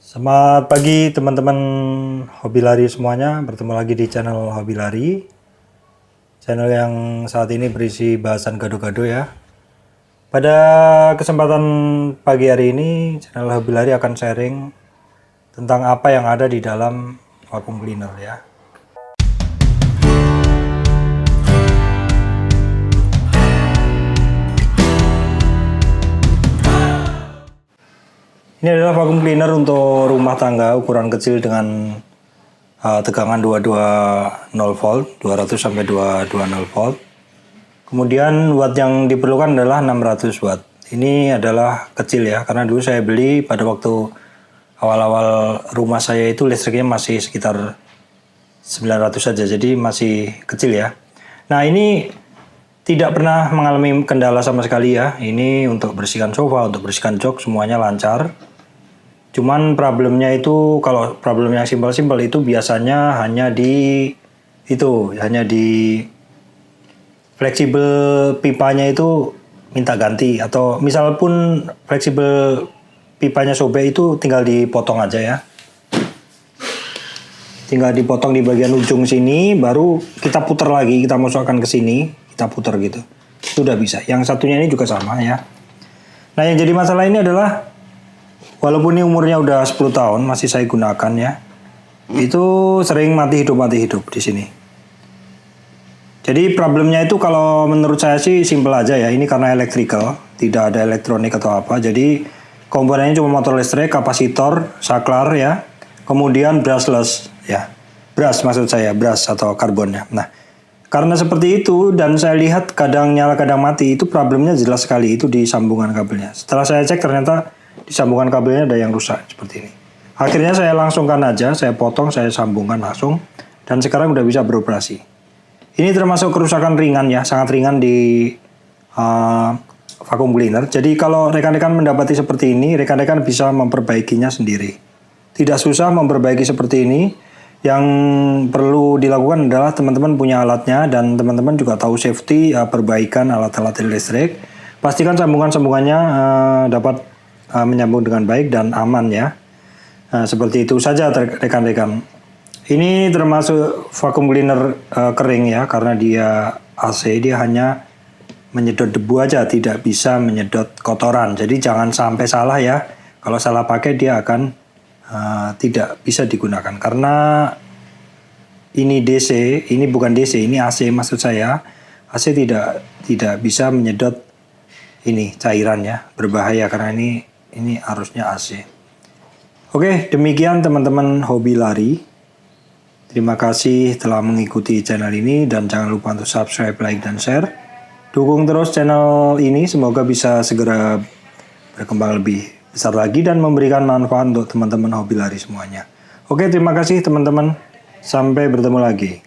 Selamat pagi teman-teman hobi lari semuanya, bertemu lagi di channel Hobi Lari. Channel yang saat ini berisi bahasan gado-gado ya. Pada kesempatan pagi hari ini, channel Hobi Lari akan sharing tentang apa yang ada di dalam vacuum cleaner ya. Ini adalah vacuum cleaner untuk rumah tangga ukuran kecil dengan tegangan 220 volt, 200 sampai 220 volt. Kemudian watt yang diperlukan adalah 600 watt. Ini adalah kecil ya, karena dulu saya beli pada waktu awal-awal rumah saya itu listriknya masih sekitar 900 saja, jadi masih kecil ya. Nah, ini tidak pernah mengalami kendala sama sekali ya. Ini untuk bersihkan sofa, untuk bersihkan jok semuanya lancar. Cuman problemnya itu, kalau problem yang simpel-simpel itu biasanya hanya di fleksibel pipanya itu minta ganti, atau misal pun fleksibel pipanya sobek itu tinggal dipotong aja ya. Tinggal dipotong di bagian ujung sini, baru kita putar lagi, kita masukkan ke sini, kita putar gitu. Itu udah bisa. Yang satunya ini juga sama ya. Nah, yang jadi masalah ini adalah walaupun ini umurnya udah 10 tahun masih saya gunakan ya. Itu sering mati hidup di sini. Jadi problemnya itu kalau menurut saya sih simple aja ya. Ini karena electrical, tidak ada elektronik atau apa. Jadi komponennya cuma motor listrik, kapasitor, saklar ya. Kemudian brushless ya. Brush maksud saya, brush atau karbonnya. Nah, karena seperti itu dan saya lihat kadang nyala kadang mati, itu problemnya jelas sekali itu di sambungan kabelnya. Setelah saya cek ternyata di sambungan kabelnya ada yang rusak seperti ini. Akhirnya saya langsungkan aja, saya potong, saya sambungkan langsung, dan sekarang udah bisa beroperasi. Ini termasuk kerusakan ringan ya, sangat ringan di vacuum cleaner. Jadi kalau rekan-rekan mendapati seperti ini, rekan-rekan bisa memperbaikinya sendiri. Tidak susah memperbaiki seperti ini. Yang perlu dilakukan adalah teman-teman punya alatnya dan teman-teman juga tahu safety perbaikan alat-alat listrik. Pastikan sambungan-sambungannya dapat menyambung dengan baik dan aman ya. Nah, seperti itu saja rekan-rekan. Ini termasuk vacuum cleaner kering ya, karena dia AC, dia hanya menyedot debu aja, tidak bisa menyedot kotoran. Jadi jangan sampai salah ya. Kalau salah pakai dia akan tidak bisa digunakan. Karena ini DC, ini bukan DC, ini AC maksud saya. AC tidak bisa menyedot ini cairan ya, berbahaya karena ini arusnya AC. Oke, demikian teman-teman hobi lari. Terima kasih telah mengikuti channel ini dan jangan lupa untuk subscribe, like, dan share. Dukung terus channel ini, semoga bisa segera berkembang lebih besar lagi dan memberikan manfaat untuk teman-teman hobi lari semuanya. Oke, terima kasih teman-teman. Sampai bertemu lagi.